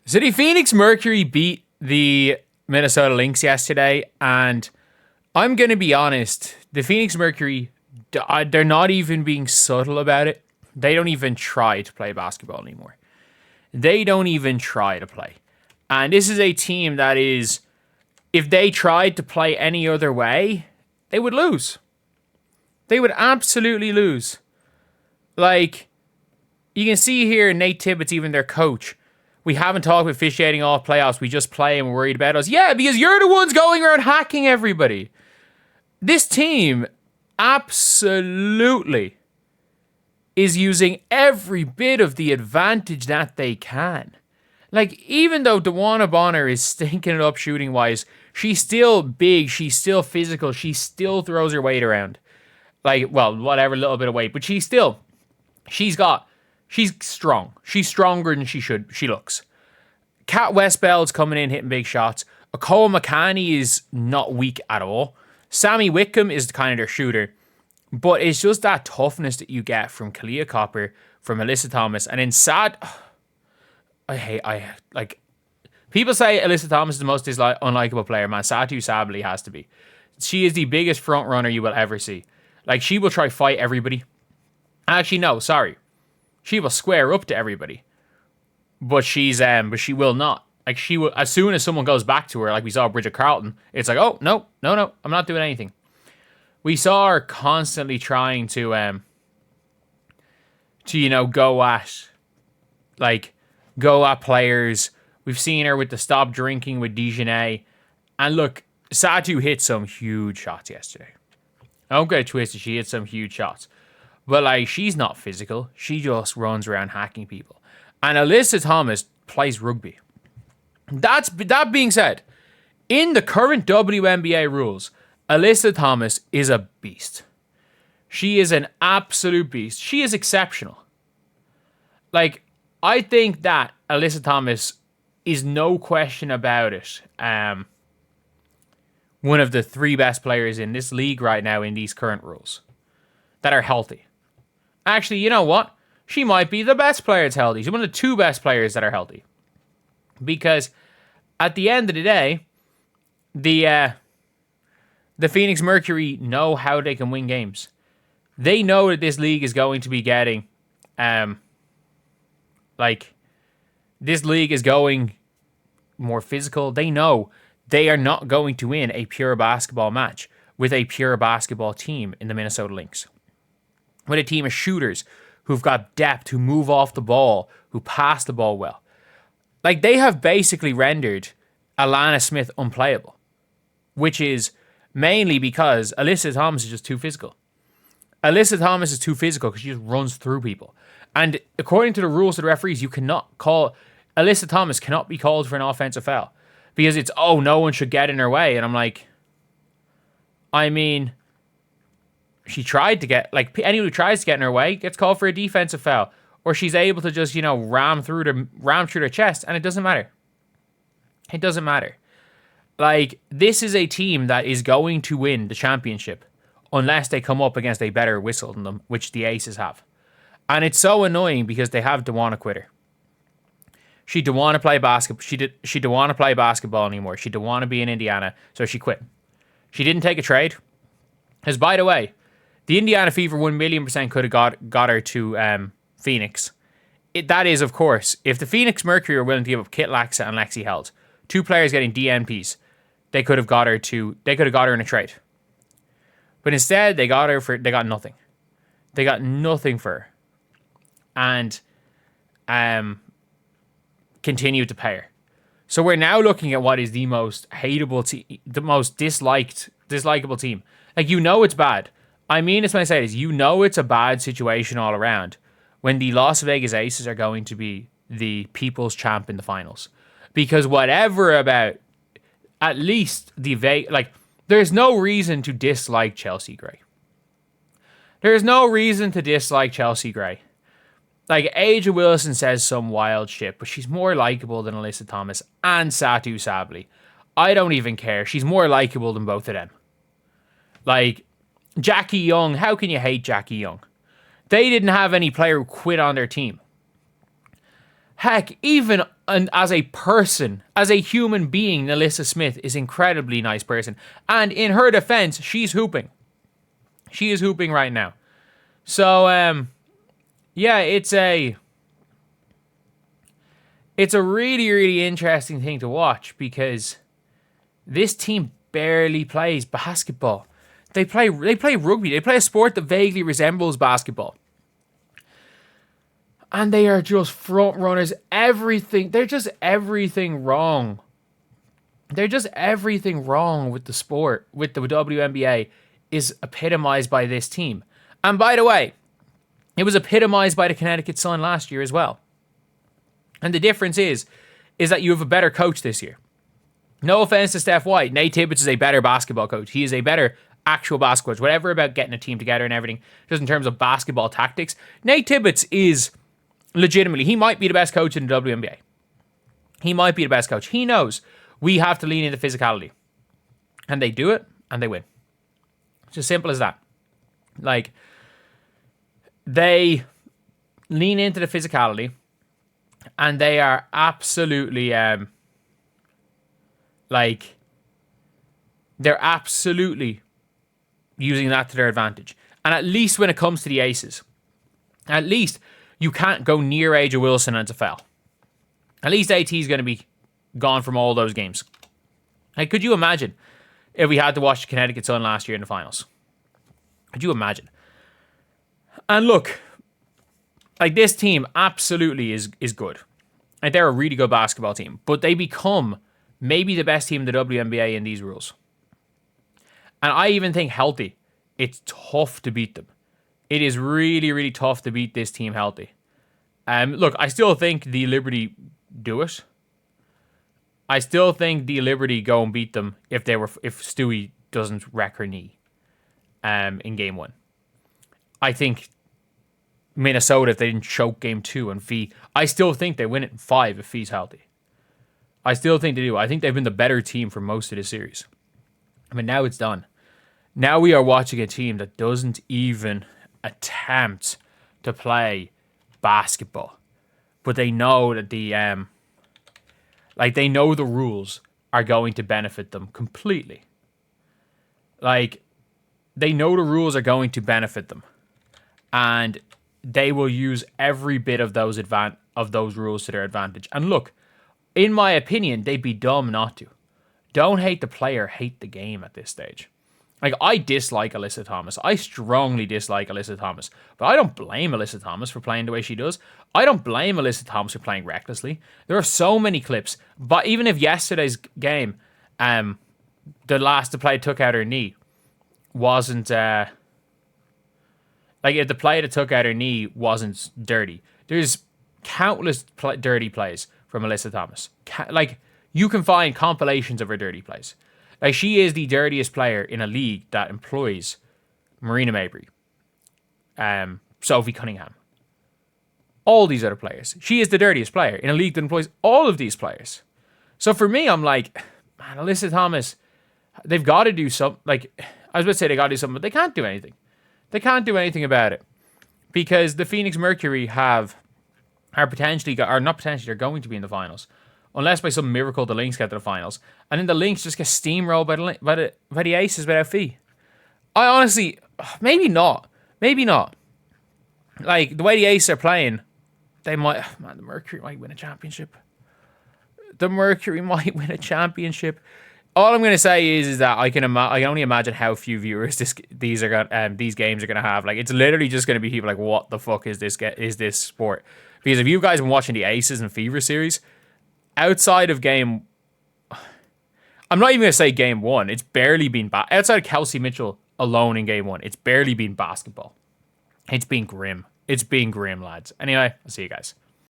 So the Phoenix Mercury beat the Minnesota Lynx yesterday, and I'm going to be honest, the Phoenix Mercury, they're not even being subtle about it. They don't even try to play basketball anymore. They don't even try to play. And this is a team that is, if they tried to play any other way, they would lose. They would absolutely lose. Like, you can see here, Nate Tibbetts, even their coach, we haven't talked about officiating all playoffs. We just play and we're worried about us. Yeah, because you're the ones going around hacking everybody. This team absolutely is using every bit of the advantage that they can. Like, even though DeWanna Bonner is stinking it up shooting-wise, she's still big, she's still physical, she still throws her weight around. Like, well, whatever little bit of weight, but she's strong. She's stronger than she looks. Kat Westbell's coming in, hitting big shots. Akoa McCanny is not weak at all. Sammy Whitcomb is kind of their shooter. But it's just that toughness that you get from Kalia Copper, from Alyssa Thomas, and then people say Alyssa Thomas is the most unlikable player, man. Satu Sabally has to be. She is the biggest front runner you will ever see. Like, she will try fight everybody. Actually, no, sorry. She will square up to everybody. But she will not. Like, she will, as soon as someone goes back to her, like we saw Bridget Carlton, it's like, oh, no, I'm not doing anything. We saw her constantly trying to go at players. We've seen her with the stop drinking with Dejanay. And look, Satu hit some huge shots yesterday. Don't get it twisted, she hit some huge shots. But, like, she's not physical. She just runs around hacking people. And Alyssa Thomas plays rugby. That being said, in the current WNBA rules, Alyssa Thomas is a beast. She is an absolute beast. She is exceptional. Like, I think that Alyssa Thomas is, no question about it, one of the 3 best players in this league right now in these current rules that are healthy. Actually, you know what? She might be the best player that's healthy. She's one of the 2 best players that are healthy. Because at the end of the day, the Phoenix Mercury know how they can win games. They know that this league is going to be getting, this league is going more physical. They know they are not going to win a pure basketball match with a pure basketball team in the Minnesota Lynx. With a team of shooters who've got depth, who move off the ball, who pass the ball well. Like, they have basically rendered Alana Smith unplayable, which is mainly because Alyssa Thomas is just too physical. Alyssa Thomas is too physical because she just runs through people. And according to the rules of the referees, Alyssa Thomas cannot be called for an offensive foul. Because it's, no one should get in her way. And I'm like, I mean, she tried to get, like, anyone who tries to get in her way gets called for a defensive foul. Or she's able to just, ram through their chest, and it doesn't matter. It doesn't matter. Like, this is a team that is going to win the championship unless they come up against a better whistle than them, which the Aces have. And it's so annoying because they have DeWanna Quitter. She didn't want to play basketball. She didn't want to play basketball anymore. She didn't want to be in Indiana, so she quit. She didn't take a trade. Because, by the way, the Indiana Fever 1,000,000% could have got her to Phoenix. That is, of course, if the Phoenix Mercury are willing to give up Kit Laxa and Lexi Held, 2 players getting DNPs, they could have got her in a trade. But instead, they got nothing. They got nothing for her. And continued to pay her. So we're now looking at what is the most hateable team, the most dislikable team. Like, it's bad. I mean this when I say this. It's a bad situation all around when the Las Vegas Aces are going to be the people's champ in the finals. Because whatever about at least there's no reason to dislike Chelsea Gray. There's no reason to dislike Chelsea Gray. Like, Aja Wilson says some wild shit, but she's more likable than Alyssa Thomas and Satu Sabally. I don't even care. She's more likable than both of them. Like, Jackie Young, how can you hate Jackie Young? They didn't have any player who quit on their team. Heck, even And as a person, as a human being, Nalissa Smith is an incredibly nice person. And in her defense, she's hooping. She is hooping right now. So, yeah, it's a really, really interesting thing to watch because this team barely plays basketball. They play rugby. They play a sport that vaguely resembles basketball. And they are just front runners. Everything. They're just everything wrong. They're just everything wrong with the sport, with the WNBA, is epitomized by this team. And by the way, it was epitomized by the Connecticut Sun last year as well. And the difference is that you have a better coach this year. No offense to Steph White. Nate Tibbetts is a better basketball coach. He is a better actual basketball coach. Whatever about getting a team together and everything, just in terms of basketball tactics, Nate Tibbetts is legitimately, he might be the best coach in the WNBA. He might be the best coach. He knows we have to lean into physicality. And they do it, and they win. It's as simple as that. Like, they lean into the physicality, and they are absolutely, they're absolutely using that to their advantage. And at least when it comes to the aces, at least you can't go near Angel Wilson and it's a foul. At least AT is going to be gone from all those games. Like, could you imagine if we had to watch the Connecticut Sun last year in the finals? Could you imagine? And look, like, this team absolutely is good. Like, they're a really good basketball team. But they become maybe the best team in the WNBA in these rules. And I even think healthy, it's tough to beat them. It is really, really tough to beat this team healthy. Look, I still think the Liberty do it. I still think the Liberty go and beat them if Stewie doesn't wreck her knee in game 1. I think Minnesota, if they didn't choke game 2 and Fee, I still think they win it in 5 if Fee's healthy. I still think they do. I think they've been the better team for most of the series. I mean, now it's done. Now we are watching a team that doesn't even attempt to play basketball, but they know that they know the rules are going to benefit them completely. Like, they know the rules are going to benefit them, and they will use every bit of those rules to their advantage. And look, in my opinion, they'd be dumb not to. Don't hate the player, hate the game at this stage. Like, I dislike Alyssa Thomas. I strongly dislike Alyssa Thomas. But I don't blame Alyssa Thomas for playing the way she does. I don't blame Alyssa Thomas for playing recklessly. There are so many clips. But even if yesterday's game, the play took out her knee, wasn't... if the play that took out her knee wasn't dirty, there's countless dirty plays from Alyssa Thomas. You can find compilations of her dirty plays. Like, she is the dirtiest player in a league that employs Marina Mabrey, Sophie Cunningham, all these other players. She is the dirtiest player in a league that employs all of these players. So for me, I'm like, man, Alyssa Thomas, they've got to do something. Like, I was about to say they got to do something, but they can't do anything. They can't do anything about it because the Phoenix Mercury are they're going to be in the finals. Unless by some miracle the Lynx get to the finals. And then the Lynx just get steamrolled by the Aces without Fee. I honestly, maybe not. Maybe not. Like, the way the Aces are playing, the Mercury might win a championship. The Mercury might win a championship. All I'm going to say is that I can only imagine how few viewers these games are going to have. Like, it's literally just going to be people like, what the fuck is this sport? Because if you guys have been watching the Aces and Fever series, outside of game... I'm not even going to say game 1. It's barely been... outside of Kelsey Mitchell alone in game 1, it's barely been basketball. It's been grim. It's been grim, lads. Anyway, I'll see you guys.